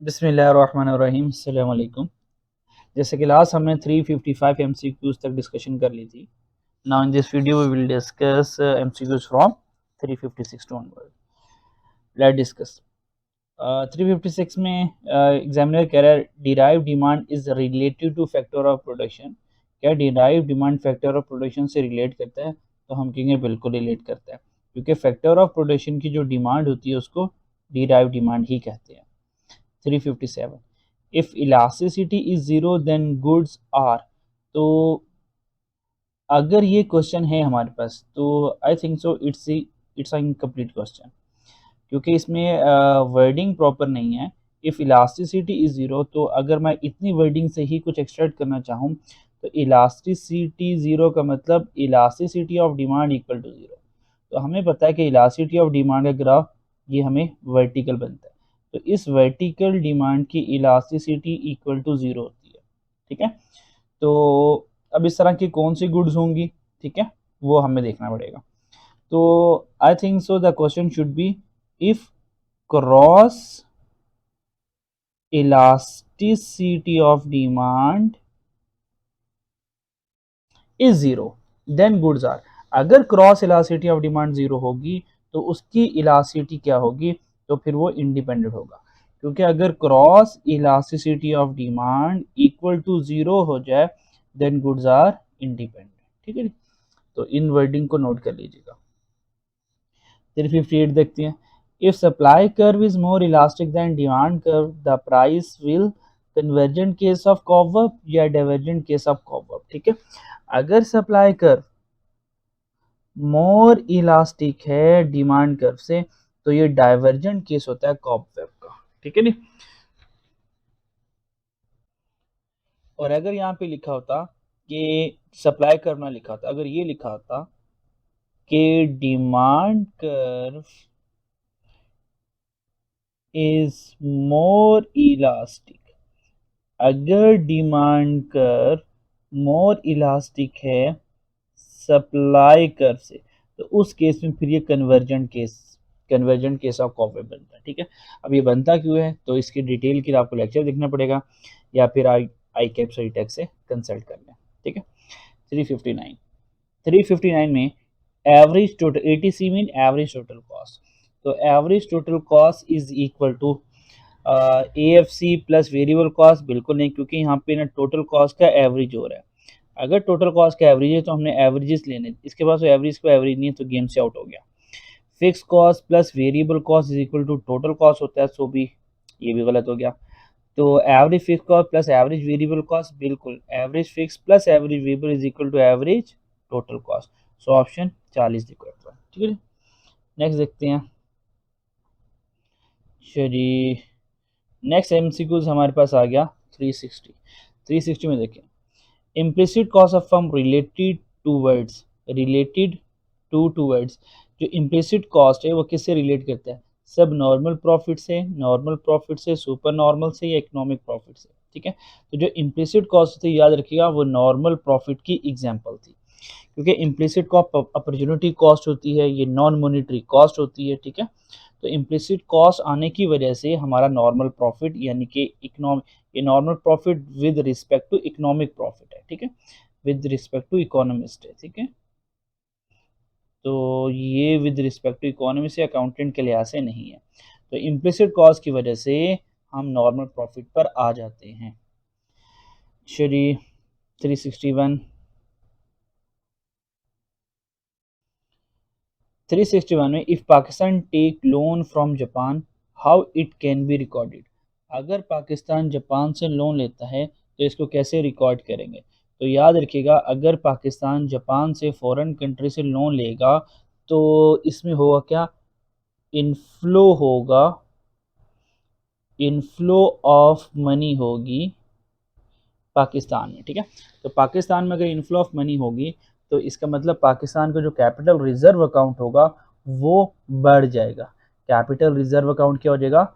बिस्मिल्लाहिर्रहमानिर्रहीम, अस्सलाम वालेकुम। जैसे कि लास्ट हमने 355 एमसीक्यूज तक डिस्कशन कर ली थी। Now in this video we will discuss MCQs from 356 to onward. Let's discuss 356 में एग्जामिनर कह रहा है derive demand is related to factor of production. क्या derive demand factor of production से रिलेट करता है? तो हम कहेंगे बिल्कुल रिलेट करता है, क्योंकि फैक्टर ऑफ प्रोडक्शन की जो डिमांड होती है उसको डिराइव डिमांड ही कहते हैं। 357 if elasticity is zero then goods are। तो अगर ये क्वेश्चन है हमारे पास तो I think so it's incomplete question, क्योंकि इसमें वर्डिंग प्रॉपर नहीं है। इफ़ इलास्टिसिटी इज़ ज़ीरो, तो अगर मैं इतनी वर्डिंग से ही कुछ एक्सट्रैक्ट करना चाहूँ तो इलास्टिसिटी ज़ीरो का मतलब elasticity of demand equal to zero. तो हमें पता है कि इलास्टिसिटी ऑफ डिमांड का ग्राफ ये हमें वर्टिकल बनता है, तो इस वर्टिकल डिमांड की इलास्टिसिटी इक्वल टू ज़ीरो होती है। ठीक है, तो अब इस तरह की कौन सी गुड्स होंगी, ठीक है, वो हमें देखना पड़ेगा। तो I think so the question should be if cross elasticity of demand is zero then goods are. अगर cross elasticity of demand zero होगी तो उसकी इलास्टिसिटी क्या होगी? तो फिर वो इंडिपेंडेंट होगा, क्योंकि अगर cross elasticity of demand equal to zero हो जाए देन गुड्स आर इंडिपेंडेंट। ठीक है, तो इन वर्डिंग को नोट कर लीजिएगा। 358 देखते हैं। If supply curve is more elastic than demand curve the price will convergent case of cobweb या डाइवर्जेंट केस ऑफ कॉवर्प। ठीक है, अगर सप्लाई कर्व मोर इलास्टिक है डिमांड कर्व से तो ये डाइवर्जेंट केस होता है कॉवर्प का। ठीक है नी, और अगर यहाँ पे लिखा होता कि सप्लाई कर्व ना लिखा होता, अगर ये लिखा होता कि demand curve is more elastic, अगर डिमांड कर्व मोर इलास्टिक है सप्लाई कर्व से, तो उस केस में फिर ये कन्वर्जेंट केस ऑफ कॉवर्प बनता है। ठीक है, अब ये बनता क्यों है तो इसकी डिटेल के लिए आपको लेक्चर देखना पड़ेगा या फिर आई कैप सॉरी टेक से कंसल्ट कर लें। ठीक है, 359 359 में average total ATC mean average total cost. तो average total cost is equal to AFC plus variable cost. बिल्कुल नहीं, क्योंकि यहाँ पे ना टोटल कॉस्ट का एवरेज हो रहा है। अगर टोटल कॉस्ट का एवरेज है तो हमने एवरेजेस लेने, इसके पास तो एवरेज को एवरेज नहीं है तो गेम से आउट हो गया। Fix cost plus variable cost is equal to total cost होता है, सो भी ये भी गलत हो गया। तो average fix cost plus average variable cost, बिल्कुल average fix plus average variable is equal to average total cost, so option 40 correct है। ठीक है, नेक्स्ट देखते हैं। चलिए नेक्स्ट एमसीक्यूज हमारे पास आ गया 360 में देखें। Implicit cost of firm related to words. जो इम्प्लिसिट कॉस्ट है वो किससे रिलेट करता है? सब नॉर्मल प्रॉफिट से, नॉर्मल प्रॉफिट से, सुपर नॉर्मल से या इकोनॉमिक प्रॉफिट से। ठीक है, तो जो इम्प्लिसिट कॉस्ट थी याद रखिएगा वो नॉर्मल प्रॉफिट की एग्जांपल थी, क्योंकि इम्प्लिसिट कॉस्ट अपॉर्चुनिटी कॉस्ट होती है, ये नॉन मॉनिटरी कॉस्ट होती है। ठीक है, तो इम्प्लिसिट कॉस्ट आने की वजह से हमारा नॉर्मल प्रॉफिट यानी कि इकोनॉमिक, ये normal profit with respect to economic profit है। ठीक है, विद रिस्पेक्ट टू इकोनॉमिस्ट है। ठीक है, तो ये विद रिस्पेक्ट टू इकोनॉमिस्ट या अकाउंटेंट के लिहाज से नहीं है, तो इम्प्लिसिट कॉस्ट की वजह से हम नॉर्मल प्रॉफिट पर आ जाते हैं। चलिए 361 में if Pakistan take loan from Japan how it can be recorded. अगर पाकिस्तान जापान से लोन लेता है तो इसको कैसे रिकॉर्ड करेंगे? तो याद रखिएगा अगर पाकिस्तान जापान से फॉरेन कंट्री से लोन लेगा तो इसमें होगा क्या? इनफ्लो होगा, इनफ्लो ऑफ मनी होगी पाकिस्तान में। ठीक है, तो पाकिस्तान में अगर इनफ्लो ऑफ मनी होगी तो इसका मतलब पाकिस्तान का जो कैपिटल रिजर्व अकाउंट होगा वो बढ़ जाएगा। कैपिटल रिजर्व अकाउंट क्या हो जाएगा?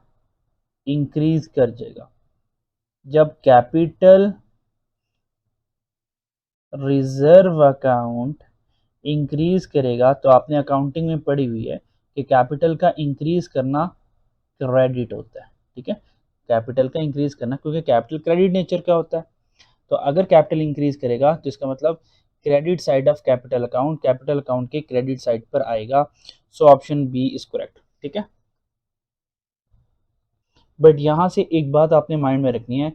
इंक्रीज कर जाएगा। जब कैपिटल रिजर्व अकाउंट इंक्रीज करेगा तो आपने अकाउंटिंग में पढ़ी हुई है कि कैपिटल का इंक्रीज करना क्रेडिट होता है। ठीक है, कैपिटल का इंक्रीज करना, क्योंकि कैपिटल क्रेडिट नेचर का होता है। तो अगर कैपिटल इंक्रीज करेगा तो इसका मतलब credit side of capital account के क्रेडिट साइड पर आएगा। So option B is correct. ठीक है, बट यहाँ से एक बात आपने माइंड में रखनी है,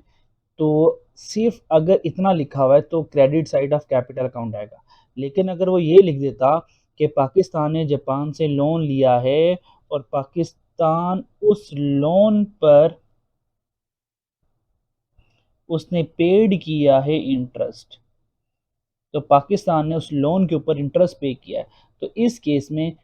तो सिर्फ अगर इतना लिखा हुआ है तो credit side of capital account आएगा। लेकिन अगर वो ये लिख देता कि पाकिस्तान ने जापान से लोन लिया है और पाकिस्तान उस लोन पर उसने पेड किया है इंटरेस्ट, तो पाकिस्तान ने उस लोन के ऊपर इंटरेस्ट पे किया है, तो इस केस में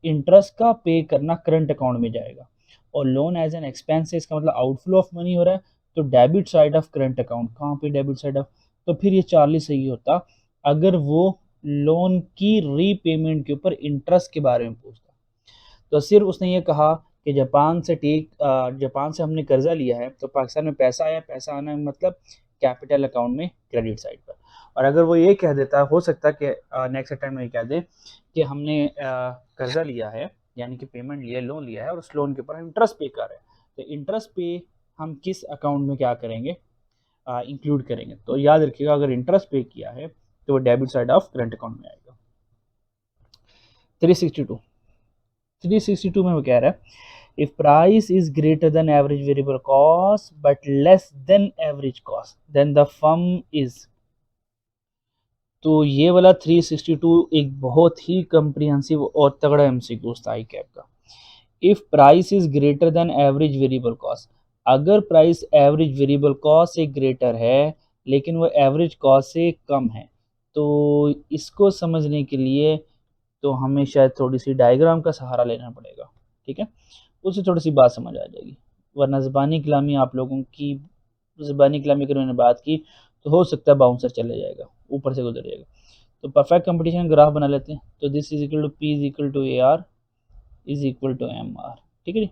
इंटरेस्ट का पे करना करंट अकाउंट में जाएगा। और लोन एज एन एक्सपेंस है, इसका मतलब आउटफ्लो ऑफ मनी हो रहा है, तो debit side of current account. कहाँ पे डेबिट साइड ऑफ, तो फिर ये 40 सही होता अगर वो लोन की रीपेमेंट के ऊपर इंटरेस्ट के बारे में पूछता। तो सिर्फ उसने ये कहा कि जापान से हमने कर्जा लिया है, तो पाकिस्तान में पैसा आया, पैसा आना मतलब कैपिटल अकाउंट में क्रेडिट साइड पर। और अगर वो ये कह देता, हो सकता है कि नेक्स्ट टाइम में ये कह दे कि हमने कर्जा लिया है, यानी कि पेमेंट लिया, लोन लिया है और उस लोन के ऊपर हम इंटरेस्ट पे कर रहे हैं, तो इंटरेस्ट पे हम किस अकाउंट में क्या करेंगे, इंक्लूड करेंगे। तो याद रखिएगा, अगर इंटरेस्ट पे किया है तो वो debit side of current account में आएगा। 362 में वो कह रहा है if price is greater than average variable cost but less than average cost then the firm is। तो ये वाला 362 एक बहुत ही कम्प्रिहेंसिव और तगड़ा एमसीक्यू था आई कैप का। If price is greater than average variable cost, अगर प्राइस एवरेज वेरिएबल कॉस्ट से ग्रेटर है लेकिन वो एवरेज कॉस्ट से कम है, तो इसको समझने के लिए तो हमें शायद थोड़ी सी डायग्राम का सहारा लेना पड़ेगा। ठीक है, उससे थोड़ी सी बात समझ आ जाएगी, वरना ज़बानी कलामी आप लोगों की, ज़बानी कलामी अगर मैंने बात की तो हो सकता है बाउंसर चले जाएगा, ऊपर से गुजर जाएगा। तो परफेक्ट कंपटीशन ग्राफ बना लेते हैं। तो this is equal to P is equal to A R is equal to M R. ठीक है जी,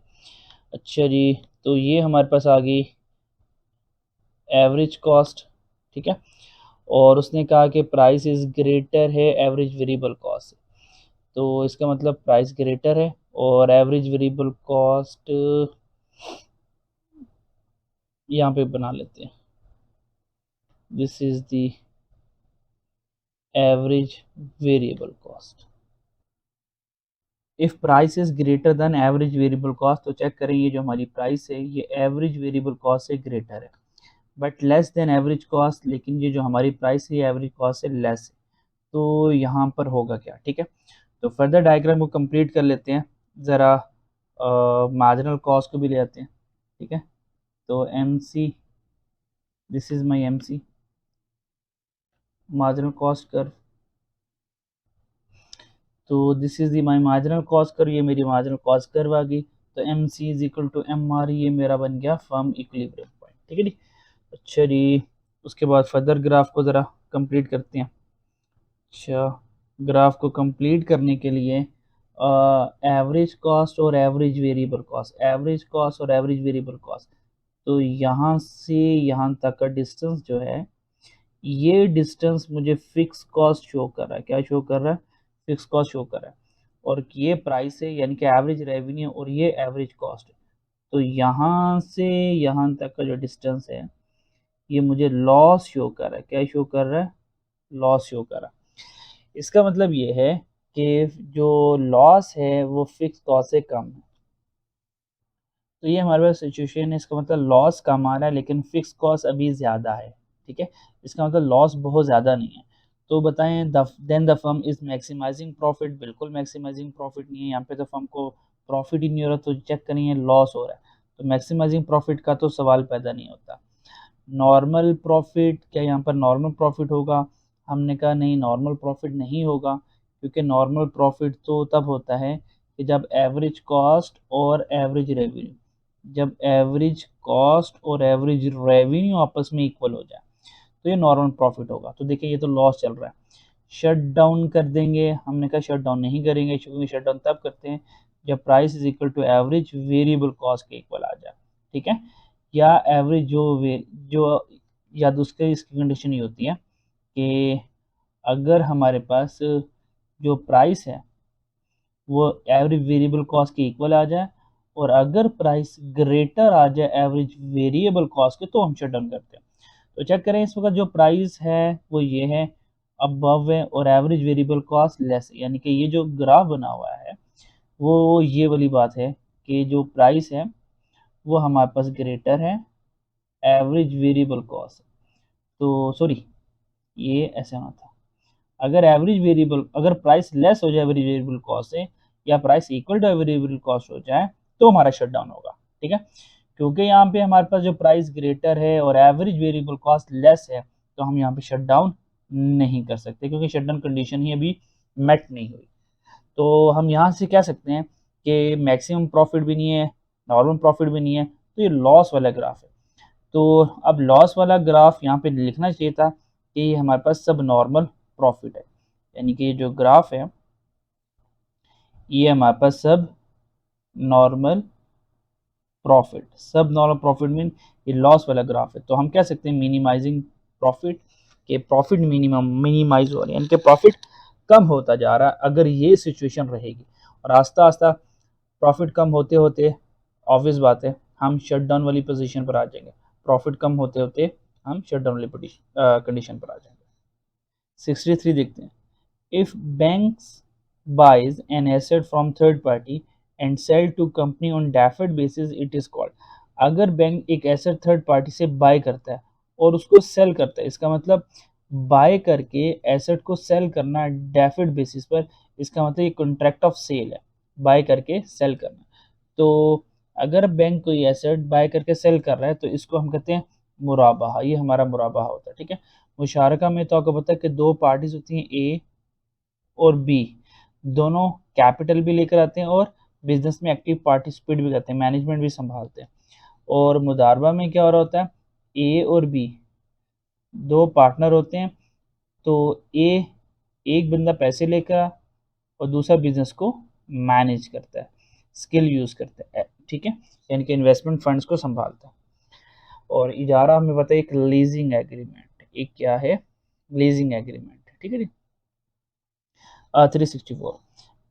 अच्छा जी, तो ये हमारे पास आ गई एवरेज कॉस्ट। ठीक है, और उसने कहा कि प्राइस इज ग्रेटर है एवरेज वेरिएबल कॉस्ट, तो इसका मतलब प्राइस ग्रेटर है और एवरेज वेरिएबल कॉस्ट यहाँ पे बना लेते हैं, this is the average variable cost. If price is greater than average variable cost, तो चेक करें ये जो हमारी प्राइस है ये एवरेज वेरिएबल कॉस्ट से ग्रेटर है, but less than average cost, लेकिन ये जो हमारी प्राइस है एवरेज कॉस्ट से लेस है, तो यहाँ पर होगा क्या। ठीक है, तो फर्दर डायग्राम को कंप्लीट कर लेते हैं, ज़रा मार्जिनल कॉस्ट को भी ले आते हैं। ठीक है, तो M C, this is my M C marginal cost curve, तो this is the my marginal cost curve, ये मेरी मार्जिनल कॉस्ट कर्व आ गई। तो M C is equal to M R, ये मेरा बन गया फर्म इक्विलिब्रियम पॉइंट। ठीक है जी, अच्छा जी, उसके बाद फर्दर ग्राफ को ज़रा कंप्लीट करते हैं। अच्छा, ग्राफ को कंप्लीट करने के लिए एवरेज कॉस्ट और average variable cost, average cost और एवरेज वेरिएबल कॉस्ट, तो यहाँ से यहाँ तक का डिस्टेंस जो है, ये डिस्टेंस मुझे फिक्स कॉस्ट शो कर रहा है। क्या शो कर रहा है, फिक्स कॉस्ट शो कर रहा है। और ये प्राइस है, यानी कि एवरेज रेवेन्यू, और ये एवरेज कॉस्ट है। तो यहाँ से यहाँ तक का जो डिस्टेंस है ये मुझे लॉस शो कर रहा है। क्या शो कर रहा है, लॉस शो कर रहा है। इसका मतलब ये है कि जो लॉस है वो फिक्स कॉस्ट से कम है। तो ये हमारे पास सिचुएशन है, इसका मतलब लॉस कम आ रहा है लेकिन फिक्स कॉस्ट अभी ज़्यादा है। ठीक है, इसका मतलब लॉस बहुत ज़्यादा नहीं है। तो बताएं then the firm is maximising profit, बिल्कुल मैक्सिमाइजिंग प्रॉफिट नहीं है यहाँ पे, तो फर्म को प्रॉफिट ही नहीं हो रहा, तो चेक करिए लॉस हो रहा है, तो मैक्सिमाइजिंग प्रॉफिट का तो सवाल पैदा नहीं होता। नॉर्मल प्रॉफिट, क्या यहाँ पर नॉर्मल प्रॉफिट होगा, हमने कहा नहीं, नॉर्मल प्रॉफिट नहीं होगा, क्योंकि नॉर्मल प्रॉफिट तो तब होता है कि जब एवरेज कॉस्ट और एवरेज रेवेन्यू, जब एवरेज कॉस्ट और एवरेज रेवेन्यू आपस में इक्वल हो जाए, तो ये नॉर्मल प्रॉफिट होगा। तो देखिए ये तो लॉस चल रहा है, शट डाउन कर देंगे, हमने कहा शट डाउन नहीं करेंगे, क्योंकि शट डाउन तब करते हैं जब price is equal to average variable cost के इक्वल आ जाए। ठीक है, या एवरेज जो या दूसरी इसकी कंडीशन ये होती है कि अगर हमारे पास जो प्राइस है वो एवरेज वेरिएबल कॉस्ट के इक्वल आ जाए और अगर प्राइस ग्रेटर आ जाए एवरेज वेरिएबल कॉस्ट के तो हम शट डाउन करते हैं। तो चेक करें इस वक्त जो प्राइस है वो ये है, अबव है, और एवरेज वेरिएबल कॉस्ट लेस है, यानी कि ये जो ग्राफ बना हुआ है वो ये वाली बात है कि जो प्राइस है वो हमारे पास ग्रेटर है एवरेज वेरिएबल कॉस्ट। तो सॉरी, ये ऐसे होना था, अगर प्राइस लेस हो जाए एवरेज वेरिएबल कॉस्ट से, या price equal to average variable cost हो जाए, तो हमारा शट डाउन होगा। ठीक है, क्योंकि यहाँ पे हमारे पास जो प्राइस ग्रेटर है और एवरेज वेरिएबल कॉस्ट लेस है, तो हम यहाँ पे शट डाउन नहीं कर सकते, क्योंकि शट डाउन कंडीशन ही अभी मेट नहीं हुई। तो हम यहाँ से कह सकते हैं कि मैक्सिमम प्रॉफिट भी नहीं है, नॉर्मल प्रॉफिट भी नहीं है, तो ये लॉस वाला ग्राफ है। तो अब लॉस वाला ग्राफ यहाँ पे लिखना चाहिए था कि हमारे पास सब नॉर्मल प्रॉफिट है, यानी कि जो ग्राफ है ये हमारे पास सब नॉर्मल प्रॉफिट, सब नॉर्मल प्रॉफिट मीन ये लॉस वाला ग्राफ है। तो हम कह सकते हैं मिनिमाइजिंग प्रॉफिट, के प्रॉफिट मिनिमाइज हो रहा है, यानी कि प्रॉफिट कम होता जा रहा है अगर ये सिचुएशन रहेगी, और आस्ता आस्ता प्रॉफिट कम होते होते ऑब्वियस बात है हम शट डाउन वाली पोजीशन पर आ जाएंगे, प्रॉफिट कम होते होते हम शट डाउन वाली कंडीशन पर आ जाएंगे। 63 देखते हैं, if banks buys an asset from third party and sell to company on deferred basis it is called। अगर बैंक एक एसेट थर्ड पार्टी से बाय करता है और उसको सेल करता है, इसका मतलब बाय करके एसेट को सेल करना डेफर्ड बेसिस पर, इसका मतलब ये कॉन्ट्रैक्ट ऑफ सेल है, बाय करके सेल करना। तो अगर बैंक कोई एसेट बाय करके सेल कर रहा है तो इसको हम कहते हैं मुराबाहा, ये हमारा मुराबाहा होता है। ठीक है, मुशारका में तो आपको पता है कि दो पार्टीज होती हैं, ए और बी, दोनों कैपिटल भी लेकर आते हैं और बिजनेस में एक्टिव पार्टिसिपेट भी करते हैं, मैनेजमेंट भी संभालते हैं। और मुदारबा में क्या हो रहा होता है, ए और बी दो पार्टनर होते हैं, तो ए एक बंदा पैसे लेकर और दूसरा बिजनेस को मैनेज करता है, स्किल यूज करता है। ठीक है, यानी कि इन्वेस्टमेंट फंड्स को संभालता है। और इजारा हमें पता है एक लीजिंग एग्रीमेंट, एक क्या है, लीजिंग एग्रीमेंट। ठीक है जी। 364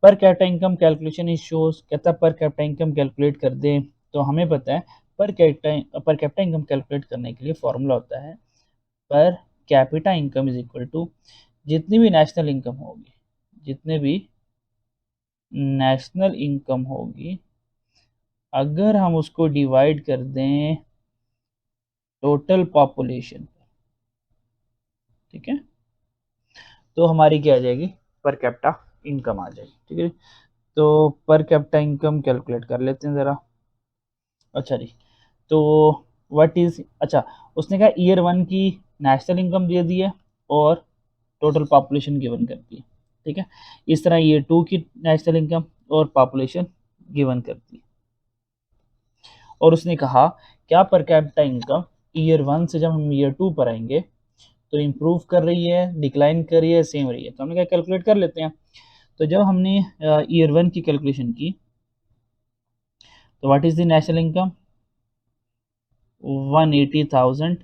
per capita income calculation is shows, कहता है पर कैपिटा इनकम कैलकुलेट कर दें, तो हमें पता है पर कैपिटा इनकम कैलकुलेट करने के लिए फॉर्मूला होता है per capita income is equal to जितनी भी नेशनल इनकम होगी, जितने भी नेशनल इनकम होगी अगर हम उसको डिवाइड कर दें टोटल पॉपुलेशन पर, ठीक है, तो हमारी क्या आ जाएगी, पर कैपिटा इनकम आ जाएगी। ठीक है, तो पर कैपिटा इनकम कैलकुलेट कर लेते हैं ज़रा। अच्छा जी, तो व्हाट इज़, अच्छा उसने कहा ईयर 1 की नेशनल इनकम दे दी है और टोटल पॉपुलेशन गिवन कर दी है। ठीक है, इस तरह ईयर 2 की नेशनल इनकम और पॉपुलेशन गिवन कर दी, और उसने कहा क्या पर कैपिटा इनकम ईयर 1 से जब हम ईयर 2 पर आएंगे तो इम्प्रूव कर रही है, डिक्लाइन कर रही है, सेम रही है। तो हमने क्या कैलकुलेट कर लेते हैं। तो जब हमने ईयर 1 की कैलकुलेशन की तो what is the national income, 180,000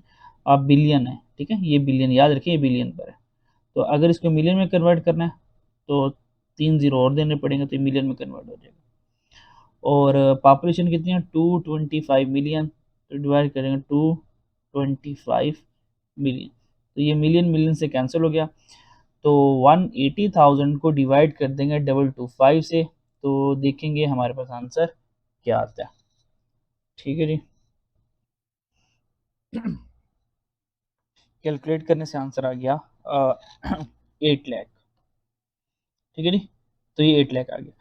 billion है। ठीक है, ये बिलियन याद रखिए, ये बिलियन पर है। तो अगर इसको मिलियन में कन्वर्ट करना है तो 3 जीरो और देने पड़ेंगे, तो मिलियन में कन्वर्ट हो जाएगा। और पॉपुलेशन कितनी है, 225 मिलियन, तो डिवाइड करेंगे 225 मिलियन, तो ये मिलियन मिलियन से कैंसिल हो गया। तो 180,000 को डिवाइड कर देंगे 225 से, तो देखेंगे हमारे पास आंसर क्या आता है। ठीक है जी, कैलकुलेट करने से आंसर आ गया 8 लाख। ठीक है जी, तो ये 8 लाख आ गया।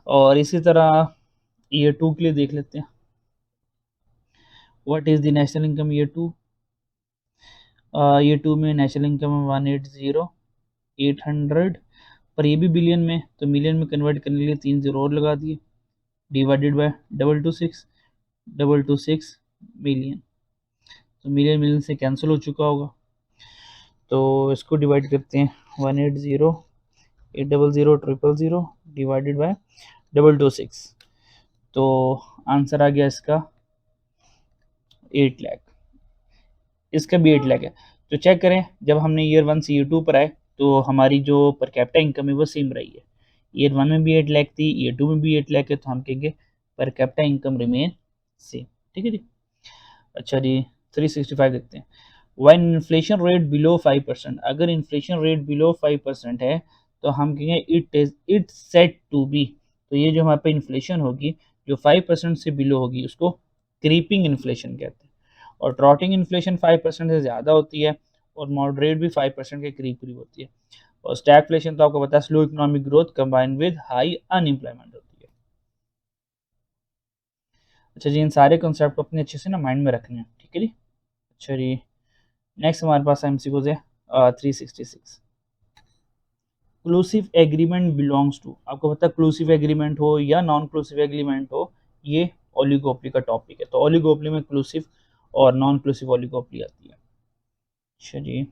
और इसी तरह ईयर 2 के लिए देख लेते हैं, what is the national income year 2। Year 2 में नेशनल इनकम है 180, 800, पर ये भी बिलियन में, तो मिलियन में कन्वर्ट करने के लिए 3 जीरो और लगा दिए, डिवाइडेड बाय 226 मिलियन, तो मिलियन मिलियन से कैंसिल हो चुका होगा। तो इसको डिवाइड करते हैं 180, 800, 000 डिवाइडेड बाय 226, तो आंसर आ गया इसका 8 लाख। इसका भी 8 लाख है। तो चेक करें जब हमने ईयर 1 से ईयर 2 पर आए तो हमारी जो पर कैपिटा इनकम है वो सेम रही है, ईयर 1 में भी 8 लाख थी, ईयर 2 में भी 8 लाख है, तो हम कहेंगे per capita income remain same. ठीक है जी। अच्छा जी 365 देखते हैं। व्हेन इन्फ्लेशन रेट बिलो 5%, अगर इन्फ्लेशन रेट बिलो 5% है तो हम कहेंगे इट सेट टू बी। तो ये जो हमारे पे इन्फ्लेशन होगी जो 5% से बिलो होगी उसको क्रीपिंग इन्फ्लेशन कहते हैं, और ट्रॉटिंग इन्फ्लेशन 5% से ज़्यादा होती है, और मॉडरेट भी 5% के करीब करीब होती है, और स्टैगफ्लेशन तो आपको पता है slow economic growth combine with high unemployment होती है। अच्छा जी इन सारे कॉन्सेप्ट को अपने अच्छे से ना माइंड में रखने हैं। ठीक है जी। अच्छा जी नेक्स्ट हमारे पास एमसीक्यूज है 366। क्लूसिव एग्रीमेंट बिलोंग्स टू, आपको पता है क्लूसिव एग्रीमेंट हो या नॉन क्लूसिव एग्रीमेंट हो ये ओलिगोपोली का टॉपिक है। तो ओलिगोपोली में क्लूसिव और नॉन क्लूसिव ओलिगोपोली आती है। अच्छा जी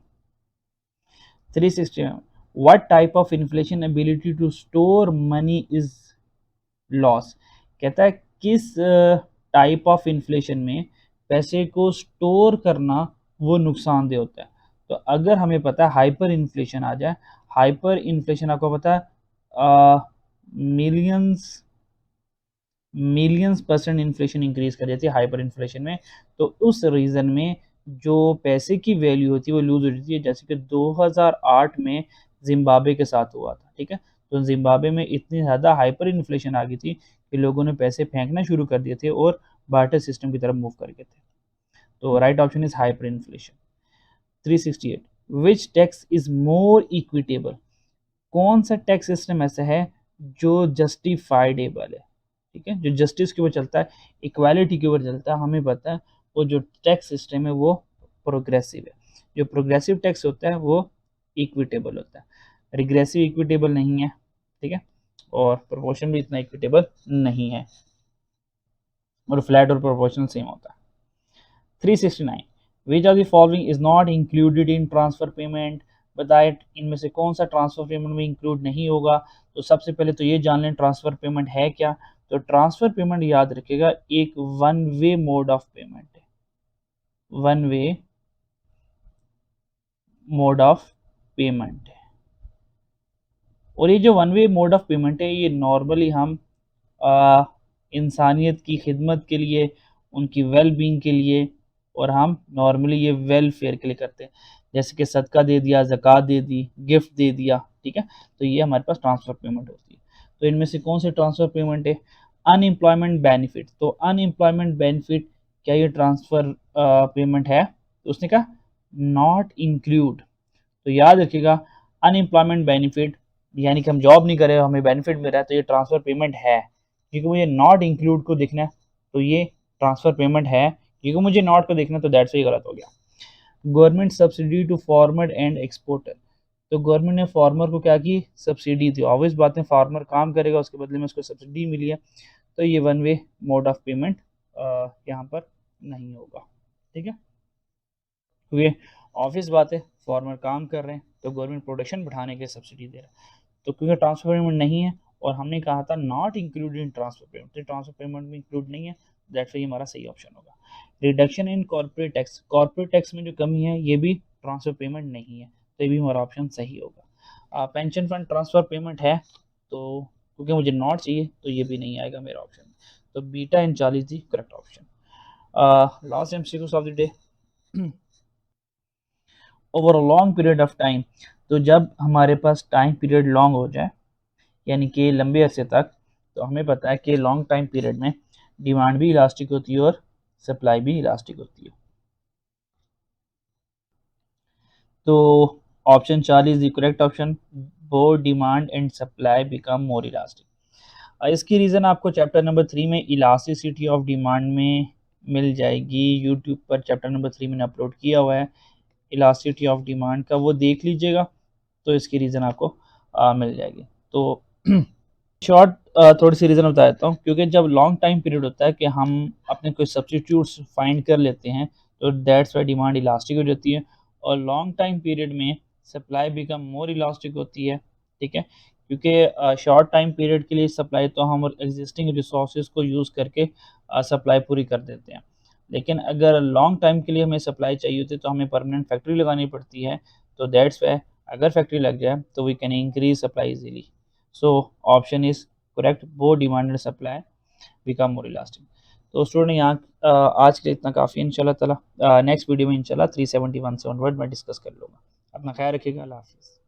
360 what type of inflation ability to store money is loss, कहता है किस टाइप ऑफ इन्फ्लेशन में पैसे को स्टोर करना वो नुकसानदेह होता है। तो अगर हमें पता है हाइपर इन्फ्लेशन आ जाए, हाइपर इन्फ्लेशन आपको पता है millions millions percent inflation increase कर देती है हाइपर इन्फ्लेशन में। तो उस रीजन में जो पैसे की वैल्यू होती है वो लूज हो जाती है, जैसे कि 2008 में जिम्बाब्वे के साथ हुआ था। ठीक है, तो जिम्बाब्वे में इतनी ज़्यादा हाइपर इन्फ्लेशन आ गई थी कि लोगों ने पैसे फेंकना शुरू कर दिए थे और बार्टर सिस्टम की तरफ मूव कर गए थे। तो right option is hyper inflation. 368 which tax is more equitable, कौन सा टैक्स सिस्टम ऐसा है जो जस्टिफाइडेबल है। ठीक है, जो जस्टिस के ऊपर चलता है, इक्वालिटी के ऊपर चलता है, हमें पता है वो जो टैक्स सिस्टम है वो प्रोग्रेसिव है। जो प्रोग्रेसिव टैक्स होता है वो इक्विटेबल होता है, रिग्रेसिव इक्विटेबल नहीं है। ठीक है, और प्रोपोर्शन भी इतना इक्विटेबल नहीं है, और फ्लैट और प्रोपोर्शनल सेम होता है। 369 which of the following is not included in transfer payment, बताए इनमें से कौन सा ट्रांसफर पेमेंट में इंक्लूड नहीं होगा। तो सबसे पहले तो ये जान लें ट्रांसफर पेमेंट है क्या। तो ट्रांसफर पेमेंट याद रखिएगा एक one way mode of payment है, one way mode of payment है। और ये जो one way mode of payment है ये नॉर्मली हम इंसानियत की खिदमत के लिए, उनकी वेल बींग के लिए, और हम नॉर्मली ये वेलफेयर के लिए करते हैं, जैसे कि सदका दे दिया, ज़कात दे दी, गिफ्ट दे दिया। ठीक है, तो ये हमारे पास ट्रांसफ़र पेमेंट होती है। तो इनमें से कौन से ट्रांसफ़र पेमेंट है। अनएम्प्लॉयमेंट बेनिफिट, तो अनएम्प्लॉयमेंट बेनिफिट क्या ये ट्रांसफ़र पेमेंट है। तो उसने कहा नॉट इंक्लूड। तो याद रखिएगा अनएम्प्लॉयमेंट बेनिफिट यानी कि हम जॉब नहीं कर रहे हमें बेनिफिट मिल रहा है तो ये ट्रांसफ़र पेमेंट है, क्योंकि मुझे नॉट इंक्लूड को देखना है तो ये ट्रांसफ़र पेमेंट है, क्योंकि मुझे नॉट को देखना है तो दैट्स ये गलत हो गया। Government subsidy to farmer and exporter, तो गवर्नमेंट ने फार्मर को क्या की सब्सिडी दी, ऑब्वियस बात है फार्मर काम करेगा उसके बदले में उसको सब्सिडी मिली है, तो ये one way mode of payment यहाँ पर नहीं होगा। ठीक है, क्योंकि ऑब्वियस बात है फार्मर काम कर रहे हैं तो गवर्नमेंट प्रोडक्शन बढ़ाने के लिए सब्सिडी दे रहा है, तो क्योंकि ट्रांसफर पेमेंट नहीं है और हमने कहा था not included in transfer payment, तो ट्रांसफर पेमेंट में इंक्लूड नहीं है, दैट्स ये हमारा सही ऑप्शन होगा। Reduction in corporate tax, corporate tax में जो कमी है ये भी ट्रांसफर पेमेंट नहीं है, तो ये भी हमारा ऑप्शन सही होगा। पेंशन फंड ट्रांसफर पेमेंट है, तो क्योंकि मुझे नॉट चाहिए तो ये भी नहीं आएगा मेरा ऑप्शन, तो beta in 40 the correct option. Last MCQ of the day, over a long period of time, तो जब हमारे पास टाइम पीरियड लॉन्ग हो जाए यानी कि लंबे अरसे तक, तो हमें पता है कि लॉन्ग टाइम पीरियड में डिमांड भी इलास्टिक होती है और सप्लाई भी इलास्टिक होती है। तो option 4 is the correct option, both demand and supply become more elastic. इसकी रीज़न आपको चैप्टर नंबर 3 में इलास्टिसिटी ऑफ डिमांड में मिल जाएगी, यूट्यूब पर चैप्टर नंबर 3 मैंने अपलोड किया हुआ है इलास्टिसिटी ऑफ डिमांड का, वो देख लीजिएगा तो इसकी रीज़न आपको मिल जाएगी। तो शॉर्ट थोड़ी सी रीज़न बता देता हूँ, क्योंकि जब लॉन्ग टाइम पीरियड होता है कि हम अपने कोई सब्सटीट्यूट्स फाइंड कर लेते हैं तो दैट्स वाई डिमांड इलास्टिक हो जाती है, और लॉन्ग टाइम पीरियड में सप्लाई बिकम मोर इलास्टिक होती है। ठीक है, क्योंकि शॉर्ट टाइम पीरियड के लिए सप्लाई तो हम एग्जिस्टिंग रिसोर्सेज को यूज़ करके सप्लाई पूरी कर देते हैं, लेकिन अगर लॉन्ग टाइम के लिए हमें सप्लाई चाहिए होती है तो हमें परमानेंट फैक्ट्री लगानी पड़ती है, तो दैट्स वाई अगर फैक्ट्री लग जाए तो we can increase supply easily. So option is correct, both demand and supply. Become more elastic. तो स्टूडेंट यहाँ आज के लिए इतना काफ़ी है इंशाल्लाह ताला। नेक्स्ट वीडियो में इंशाल्लाह 371 से ऑनवर्ड मैं डिस्कस कर लूँगा। अपना ख्याल रखिएगा। अल्लाह हाफिज़।